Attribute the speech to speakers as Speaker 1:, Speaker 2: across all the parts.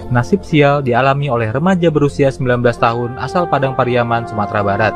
Speaker 1: Nasib sial dialami oleh remaja berusia 19 tahun asal Padang Pariaman, Sumatera Barat.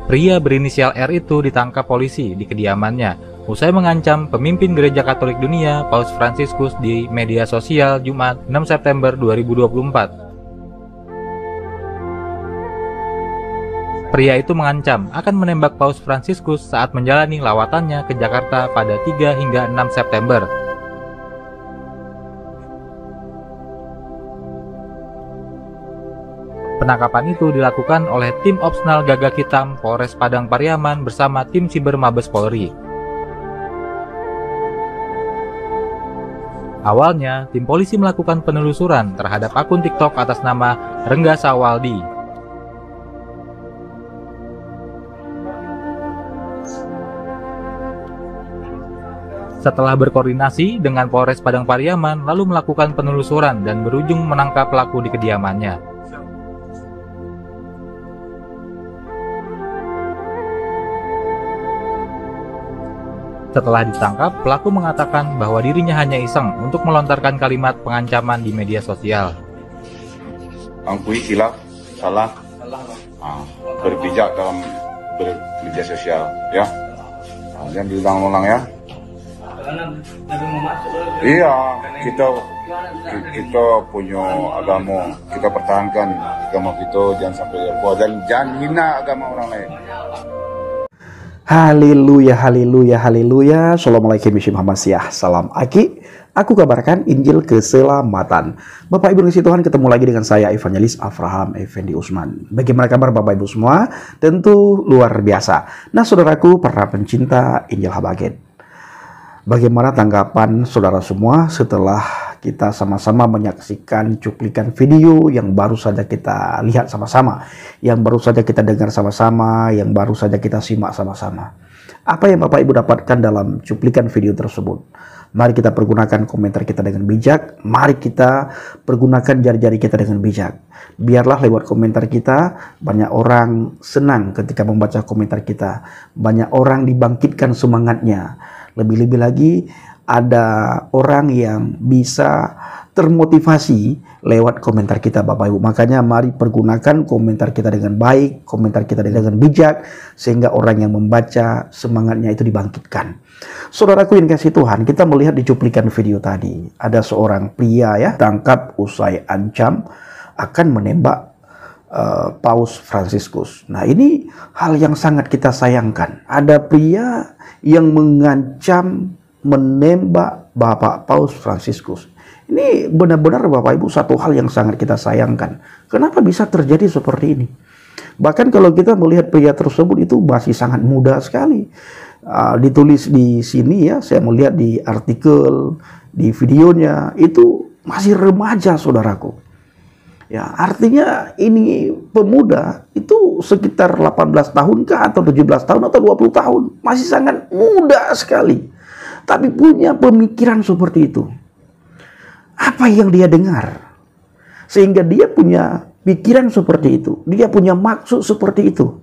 Speaker 1: Pria berinisial R itu ditangkap polisi di kediamannya usai mengancam pemimpin Gereja Katolik Dunia, Paus Fransiskus, di media sosial Jumat 6 September 2024. Pria itu mengancam akan menembak Paus Fransiskus saat menjalani lawatannya ke Jakarta pada 3 hingga 6 September. Penangkapan itu dilakukan oleh tim Opsnal Gagak Hitam Polres Padang Pariaman bersama tim Siber Mabes Polri. Awalnya, tim polisi melakukan penelusuran terhadap akun TikTok atas nama Rengga Sawaldi. Setelah berkoordinasi dengan Polres Padang Pariaman, lalu melakukan penelusuran dan berujung menangkap pelaku di kediamannya. Setelah ditangkap, pelaku mengatakan bahwa dirinya hanya iseng untuk melontarkan kalimat pengancaman di media sosial.
Speaker 2: Mengakui hilaf, salah, berpijak dalam bermedia sosial, ya. Jangan diulang-ulang ya. Iya, kita punya agama, kita pertahankan agama kita, jangan sampai jangan hina agama orang lain.
Speaker 3: Haleluya, haleluya, haleluya. Assalamualaikum warahmatullahi wabarakatuh. Salam Aki. Aku kabarkan Injil keselamatan. Bapak Ibu kasih Tuhan, ketemu lagi dengan saya Evangelis Avraham Effendi Usman. Bagaimana kabar Bapak Ibu semua? Tentu luar biasa. Nah saudaraku, para pencinta Injil Habagen, bagaimana tanggapan saudara semua setelah kita sama-sama menyaksikan cuplikan video yang baru saja kita lihat sama-sama, yang baru saja kita dengar sama-sama, yang baru saja kita simak sama-sama? Apa yang Bapak Ibu dapatkan dalam cuplikan video tersebut? Mari kita pergunakan komentar kita dengan bijak. Mari kita pergunakan jari-jari kita dengan bijak. Biarlah lewat komentar kita, banyak orang senang ketika membaca komentar kita. Banyak orang dibangkitkan semangatnya. Lebih-lebih lagi, ada orang yang bisa termotivasi lewat komentar kita Bapak Ibu. Makanya mari pergunakan komentar kita dengan baik, komentar kita dengan bijak, sehingga orang yang membaca semangatnya itu dibangkitkan. Saudaraku yang kasih Tuhan, kita melihat di cuplikan video tadi, ada seorang pria ya, tangkap usai ancam akan menembak Paus Fransiskus. Nah ini hal yang sangat kita sayangkan. Ada pria yang mengancam menembak Bapak Paus Fransiskus. Ini benar-benar Bapak Ibu satu hal yang sangat kita sayangkan. Kenapa bisa terjadi seperti ini? Bahkan kalau kita melihat pria tersebut itu masih sangat muda sekali. Ditulis di sini ya, saya melihat di artikel, di videonya, itu masih remaja saudaraku. Ya, artinya ini pemuda itu sekitar 18 tahun kah, atau 17 tahun atau 20 tahun. Masih sangat muda sekali. Tapi punya pemikiran seperti itu. Apa yang dia dengar? Sehingga dia punya pikiran seperti itu. Dia punya maksud seperti itu.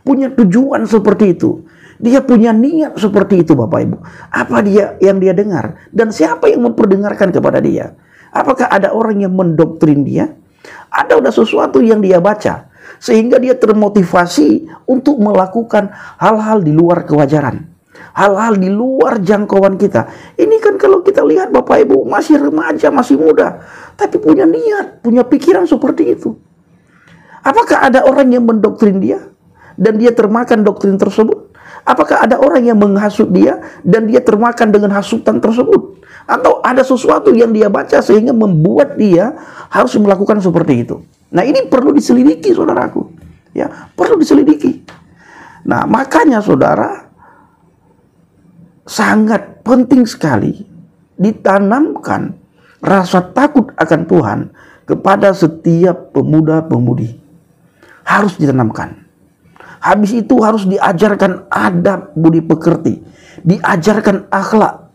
Speaker 3: Punya tujuan seperti itu. Dia punya niat seperti itu Bapak Ibu. Apa yang dia dengar? Dan siapa yang memperdengarkan kepada dia? Apakah ada orang yang mendoktrin dia? Ada sesuatu yang dia baca. Sehingga dia termotivasi untuk melakukan hal-hal di luar kewajaran. Hal-hal di luar jangkauan kita. Ini kan kalau kita lihat Bapak Ibu masih remaja, masih muda. Tapi punya niat, punya pikiran seperti itu. Apakah ada orang yang mendoktrin dia? Dan dia termakan doktrin tersebut? Apakah ada orang yang menghasut dia? Dan dia termakan dengan hasutan tersebut? Atau ada sesuatu yang dia baca sehingga membuat dia harus melakukan seperti itu? Nah ini perlu diselidiki saudaraku. Ya, perlu diselidiki. Nah makanya saudara, sangat penting sekali ditanamkan rasa takut akan Tuhan kepada setiap pemuda-pemudi. Harus ditanamkan. Habis itu harus diajarkan adab budi pekerti, diajarkan akhlak,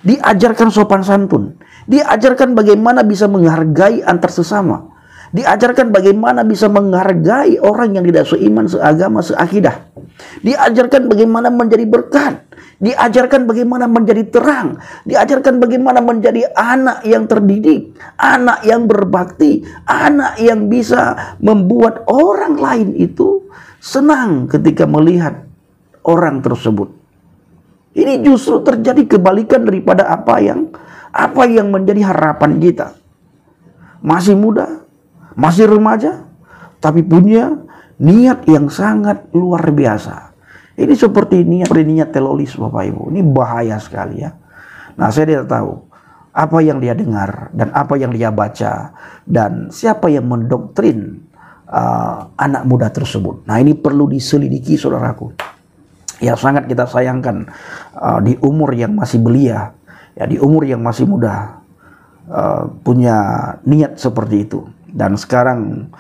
Speaker 3: diajarkan sopan santun, diajarkan bagaimana bisa menghargai antar sesama, Diajarkan bagaimana bisa menghargai orang yang tidak seiman, seagama, seakidah. Diajarkan bagaimana menjadi berkat. Diajarkan bagaimana menjadi terang. Diajarkan bagaimana menjadi anak yang terdidik, anak yang berbakti, anak yang bisa membuat orang lain itu senang ketika melihat orang tersebut. Ini justru terjadi kebalikan daripada apa yang menjadi harapan kita. Masih muda, masih remaja, tapi punya niat yang sangat luar biasa. Ini seperti niat teroris, Bapak Ibu. Ini bahaya sekali ya. Nah, saya tidak tahu apa yang dia dengar dan apa yang dia baca dan siapa yang mendoktrin anak muda tersebut. Nah, ini perlu diselidiki, saudaraku. Ya, sangat kita sayangkan di umur yang masih belia, ya, di umur yang masih muda, punya niat seperti itu. Dan sekarang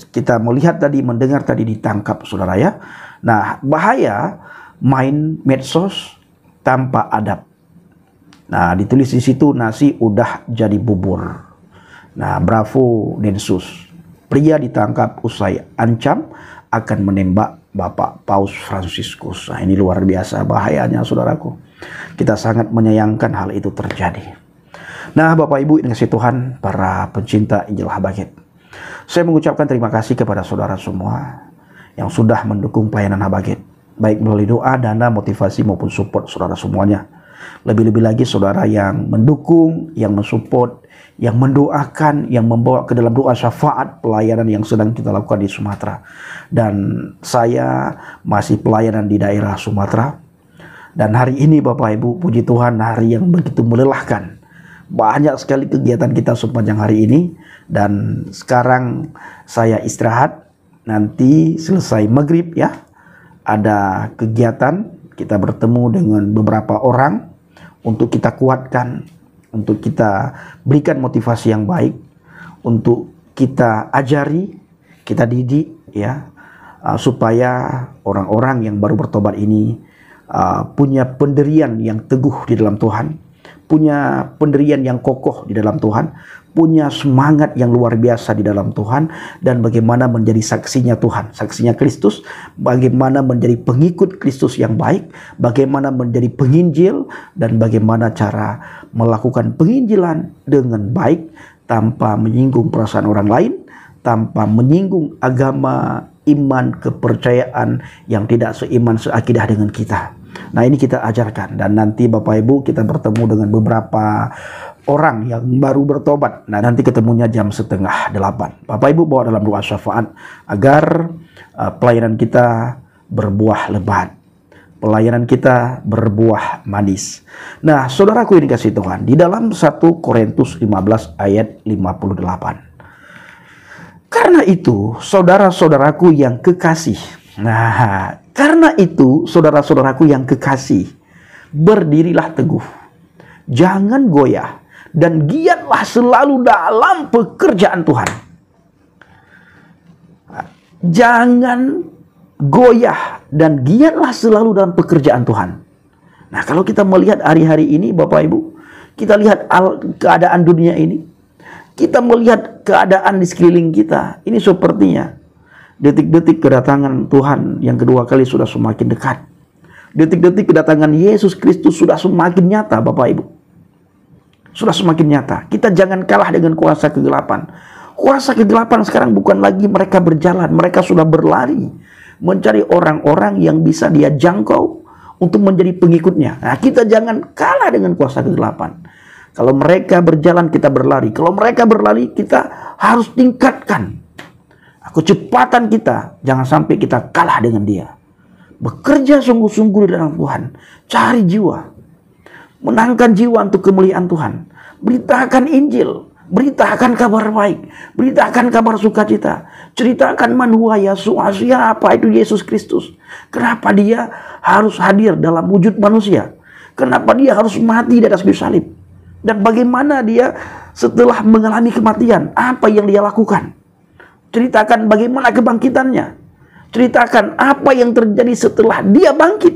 Speaker 3: kita melihat tadi, mendengar tadi, ditangkap, saudara ya. Nah, bahaya main medsos tanpa adab. Nah, ditulis di situ nasi udah jadi bubur. Nah, bravo Densus. Pria ditangkap usai ancam akan menembak Bapak Paus Fransiskus. Nah, ini luar biasa bahayanya, saudaraku. Kita sangat menyayangkan hal itu terjadi. Nah, Bapak Ibu yang kasih Tuhan, para pencinta Injil Habaget, saya mengucapkan terima kasih kepada saudara semua yang sudah mendukung pelayanan Habaget, baik melalui doa, dana, motivasi maupun support saudara semuanya. Lebih-lebih lagi saudara yang mendukung, yang mensupport, yang mendoakan, yang membawa ke dalam doa syafaat pelayanan yang sedang kita lakukan di Sumatera. Dan saya masih pelayanan di daerah Sumatera. Dan hari ini Bapak Ibu, puji Tuhan, hari yang begitu melelahkan. Banyak sekali kegiatan kita sepanjang hari ini. Dan sekarang saya istirahat. Nanti selesai maghrib ya, ada kegiatan, kita bertemu dengan beberapa orang untuk kita kuatkan, untuk kita berikan motivasi yang baik, untuk kita ajari, kita didik ya, supaya orang-orang yang baru bertobat ini punya pendirian yang teguh di dalam Tuhan, punya pendirian yang kokoh di dalam Tuhan, punya semangat yang luar biasa di dalam Tuhan, dan bagaimana menjadi saksinya Tuhan, saksinya Kristus, bagaimana menjadi pengikut Kristus yang baik, bagaimana menjadi penginjil, dan bagaimana cara melakukan penginjilan dengan baik tanpa menyinggung perasaan orang lain, tanpa menyinggung agama, iman, kepercayaan yang tidak seiman, seakidah dengan kita. Nah, ini kita ajarkan, dan nanti Bapak Ibu kita bertemu dengan beberapa orang yang baru bertobat. Nah, nanti ketemunya jam 7:30. Bapak Ibu bawa dalam doa syafaat agar pelayanan kita berbuah lebat, pelayanan kita berbuah manis. Nah, saudaraku yang dikasihi Tuhan, di dalam 1 Korintus 15 ayat 58. Karena itu, saudara-saudaraku yang kekasih. Nah, karena itu, saudara-saudaraku yang kekasih, berdirilah teguh, jangan goyah, dan giatlah selalu dalam pekerjaan Tuhan. Jangan goyah dan giatlah selalu dalam pekerjaan Tuhan. Nah, kalau kita melihat hari-hari ini Bapak Ibu, kita lihat keadaan dunia ini, kita melihat keadaan di sekeliling kita, ini sepertinya detik-detik kedatangan Tuhan yang kedua kali sudah semakin dekat. Detik-detik kedatangan Yesus Kristus sudah semakin nyata, Bapak Ibu. Sudah semakin nyata. Kita jangan kalah dengan kuasa kegelapan. Kuasa kegelapan sekarang bukan lagi mereka berjalan, mereka sudah berlari mencari orang-orang yang bisa dia jangkau untuk menjadi pengikutnya. Nah, kita jangan kalah dengan kuasa kegelapan. Kalau mereka berjalan, kita berlari. Kalau mereka berlari, kita harus tingkatkan kecepatan kita. Jangan sampai kita kalah dengan dia. Bekerja sungguh-sungguh di dalam Tuhan. Cari jiwa. Menangkan jiwa untuk kemuliaan Tuhan. Beritakan Injil. Beritakan kabar baik. Beritakan kabar sukacita. Ceritakan man huwa Yasu'a, siapa itu Yesus Kristus. Kenapa dia harus hadir dalam wujud manusia. Kenapa dia harus mati di atas kayu salib. Dan bagaimana dia setelah mengalami kematian. Apa yang dia lakukan. Ceritakan bagaimana kebangkitannya. Ceritakan apa yang terjadi setelah dia bangkit.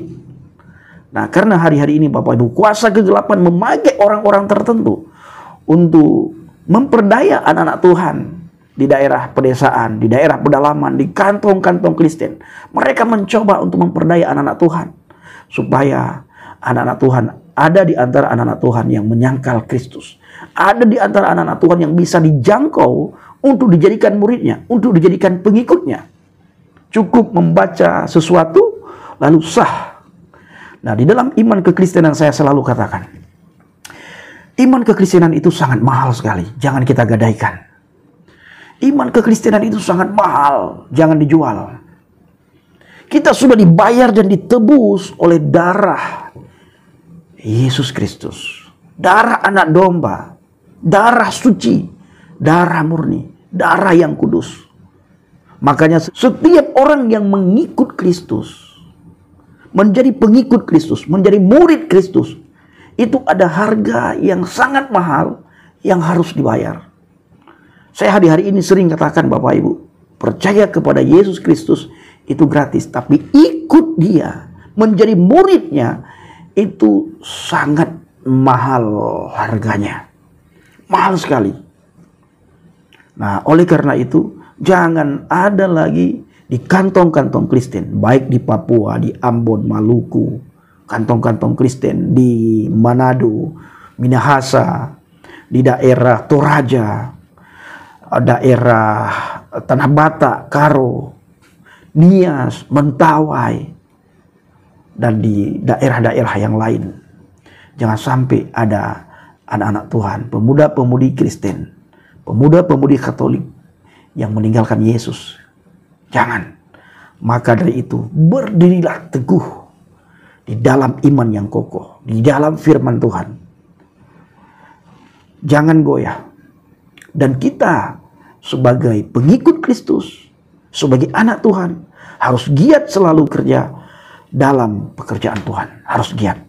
Speaker 3: Nah, karena hari-hari ini Bapak Ibu, kuasa kegelapan memakai orang-orang tertentu untuk memperdaya anak-anak Tuhan di daerah pedesaan, di daerah pedalaman, di kantong-kantong Kristen. Mereka mencoba untuk memperdaya anak-anak Tuhan. Supaya anak-anak Tuhan ada di antara anak-anak Tuhan yang menyangkal Kristus. Ada di antara anak-anak Tuhan yang bisa dijangkau untuk dijadikan muridnya, untuk dijadikan pengikutnya. Cukup membaca sesuatu, lalu sah. Nah, di dalam iman kekristenan saya selalu katakan, iman kekristenan itu sangat mahal sekali. Jangan kita gadaikan. Iman kekristenan itu sangat mahal. Jangan dijual. Kita sudah dibayar dan ditebus oleh darah Yesus Kristus. Darah anak domba. Darah suci. Darah murni. Darah yang kudus. Makanya setiap orang yang mengikut Kristus, menjadi pengikut Kristus, menjadi murid Kristus, itu ada harga yang sangat mahal yang harus dibayar. Saya hari ini sering katakan Bapak Ibu, percaya kepada Yesus Kristus itu gratis. Tapi ikut dia, menjadi muridnya, itu sangat mahal harganya. Mahal sekali. Nah, oleh karena itu, jangan ada lagi di kantong-kantong Kristen, baik di Papua, di Ambon, Maluku, kantong-kantong Kristen di Manado, Minahasa, di daerah Toraja, daerah Tanah Batak, Karo, Nias, Mentawai, dan di daerah-daerah yang lain. Jangan sampai ada anak-anak Tuhan, pemuda-pemudi Kristen, pemuda-pemudi Katolik yang meninggalkan Yesus. Jangan. Maka dari itu, berdirilah teguh di dalam iman yang kokoh, di dalam firman Tuhan. Jangan goyah. Dan kita sebagai pengikut Kristus, sebagai anak Tuhan, harus giat selalu kerja dalam pekerjaan Tuhan. Harus giat.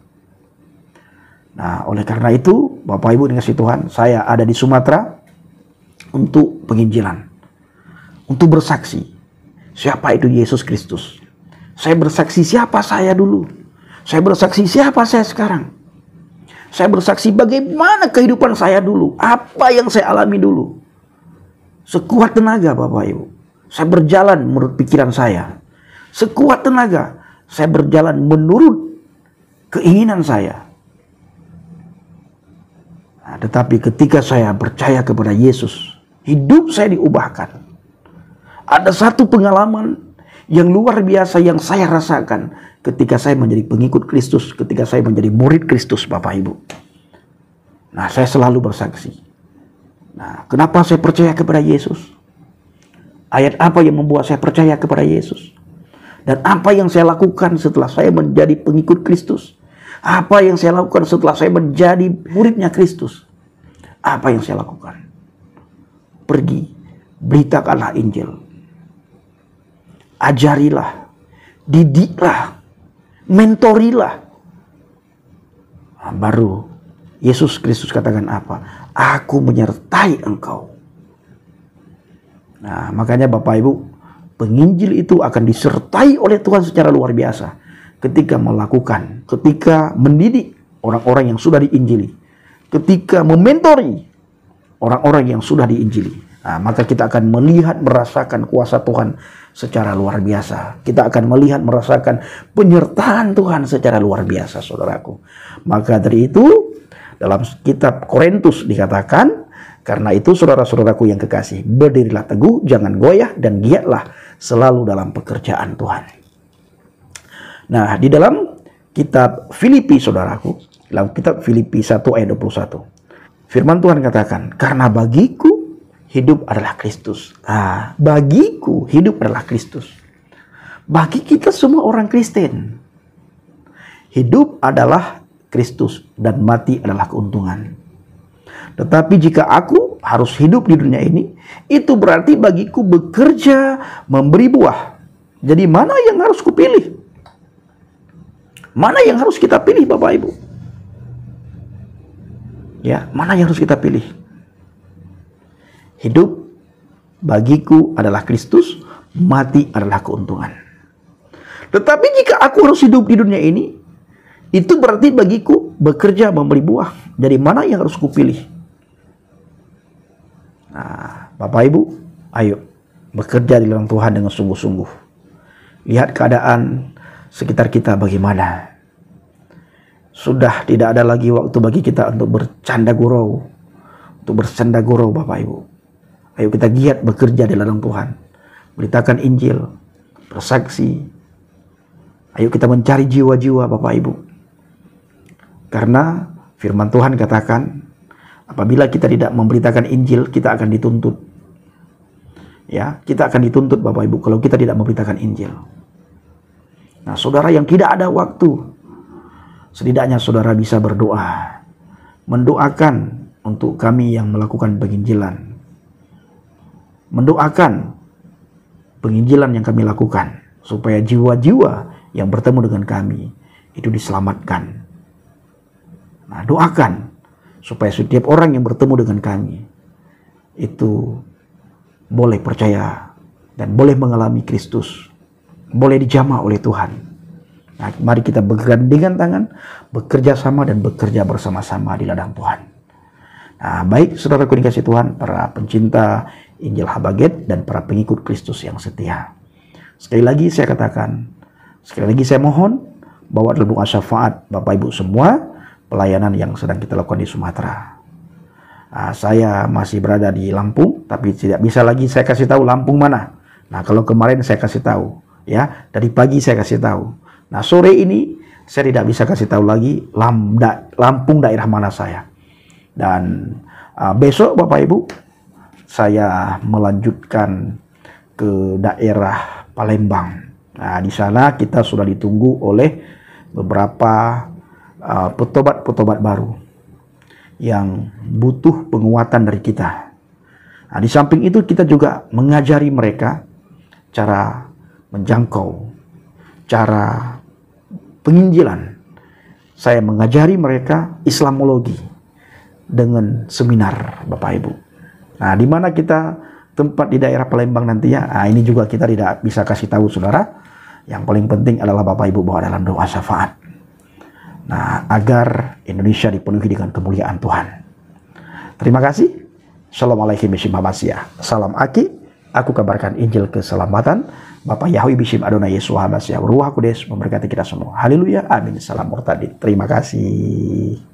Speaker 3: Nah, oleh karena itu, Bapak Ibu dikasih Tuhan, saya ada di Sumatera untuk penginjilan, untuk bersaksi siapa itu Yesus Kristus. Saya bersaksi siapa saya dulu. Saya bersaksi siapa saya sekarang. Saya bersaksi bagaimana kehidupan saya dulu, apa yang saya alami dulu. Sekuat tenaga Bapak Ibu, saya berjalan menurut pikiran saya. Sekuat tenaga, saya berjalan menurut keinginan saya. Nah, tetapi ketika saya percaya kepada Yesus, hidup saya diubahkan. Ada satu pengalaman yang luar biasa yang saya rasakan ketika saya menjadi pengikut Kristus, ketika saya menjadi murid Kristus, Bapak Ibu. Nah, saya selalu bersaksi. Nah, kenapa saya percaya kepada Yesus? Ayat apa yang membuat saya percaya kepada Yesus? Dan apa yang saya lakukan setelah saya menjadi pengikut Kristus? Apa yang saya lakukan setelah saya menjadi muridnya Kristus? Apa yang saya lakukan? Pergi, beritakanlah Injil. Ajarilah, didiklah, mentorilah. Nah, baru Yesus Kristus katakan apa? Aku menyertai engkau. Nah, makanya Bapak Ibu, penginjil itu akan disertai oleh Tuhan secara luar biasa ketika melakukan, ketika mendidik orang-orang yang sudah diinjili, ketika mementori orang-orang yang sudah diinjili. Nah, maka kita akan melihat, merasakan kuasa Tuhan secara luar biasa. Kita akan melihat, merasakan penyertaan Tuhan secara luar biasa, saudaraku. Maka dari itu, dalam kitab Korintus dikatakan, karena itu saudara-saudaraku yang kekasih, berdirilah teguh, jangan goyah, dan giatlah selalu dalam pekerjaan Tuhan. Nah, di dalam kitab Filipi, saudaraku, dalam kitab Filipi 1 ayat 21, firman Tuhan katakan, karena bagiku hidup adalah Kristus. Nah, bagiku hidup adalah Kristus. Bagi kita semua orang Kristen, hidup adalah Kristus dan mati adalah keuntungan. Tetapi jika aku harus hidup di dunia ini, itu berarti bagiku bekerja memberi buah. Jadi mana yang harus kupilih? Mana yang harus kita pilih, Bapak Ibu? Ya, mana yang harus kita pilih? Hidup bagiku adalah Kristus, mati adalah keuntungan. Tetapi jika aku harus hidup di dunia ini, itu berarti bagiku bekerja memberi buah. Jadi mana yang harus kupilih? Nah, Bapak Ibu, Ayo, bekerja di dalam Tuhan dengan sungguh-sungguh. Lihat keadaan sekitar kita bagaimana. Sudah tidak ada lagi waktu bagi kita untuk bercanda gurau, Bapak Ibu. Ayo kita giat bekerja di dalam Tuhan, beritakan Injil, bersaksi. Ayo kita mencari jiwa-jiwa, Bapak Ibu. Karena firman Tuhan katakan, apabila kita tidak memberitakan Injil, kita akan dituntut. Ya, kita akan dituntut, Bapak Ibu, kalau kita tidak memberitakan Injil. Nah, saudara yang tidak ada waktu, setidaknya saudara bisa berdoa, mendoakan untuk kami yang melakukan penginjilan, mendoakan penginjilan yang kami lakukan, supaya jiwa-jiwa yang bertemu dengan kami itu diselamatkan. Nah, doakan supaya setiap orang yang bertemu dengan kami itu boleh percaya dan boleh mengalami Kristus, boleh dijamah oleh Tuhan. Nah, mari kita bergandengan tangan, bekerja sama dan bekerja bersama-sama di ladang Tuhan. Nah, baik saudara dikasih Tuhan, para pencinta Injil Habaget dan para pengikut Kristus yang setia. Sekali lagi saya katakan, sekali lagi saya mohon, bawa dalam doa syafaat Bapak Ibu semua pelayanan yang sedang kita lakukan di Sumatera. Nah, saya masih berada di Lampung, tapi tidak bisa lagi saya kasih tahu Lampung mana. Nah, kalau kemarin saya kasih tahu, ya, dari pagi saya kasih tahu. Nah, sore ini saya tidak bisa kasih tahu lagi Lampung daerah mana saya. Dan besok Bapak Ibu, saya melanjutkan ke daerah Palembang. Nah, di sana kita sudah ditunggu oleh beberapa petobat-petobat baru yang butuh penguatan dari kita. Nah, di samping itu kita juga mengajari mereka cara menjangkau, cara penginjilan. Saya mengajari mereka Islamologi dengan seminar, Bapak Ibu. Nah, di mana kita tempat di daerah Palembang nantinya, nah, ini juga kita tidak bisa kasih tahu saudara. Yang paling penting adalah Bapak Ibu bawa dalam doa syafaat. Nah, agar Indonesia dipenuhi dengan kemuliaan Tuhan. Terima kasih. Assalamualaikum warahmatullahi wabarakatuh. Salam Aki. Aku kabarkan Injil keselamatan. Bapak Yahweh Bishim Adonai Yesus Hamasiah. Ruah Kudus memberkati kita semua. Haleluya. Amin. Salam murtadin. Terima kasih.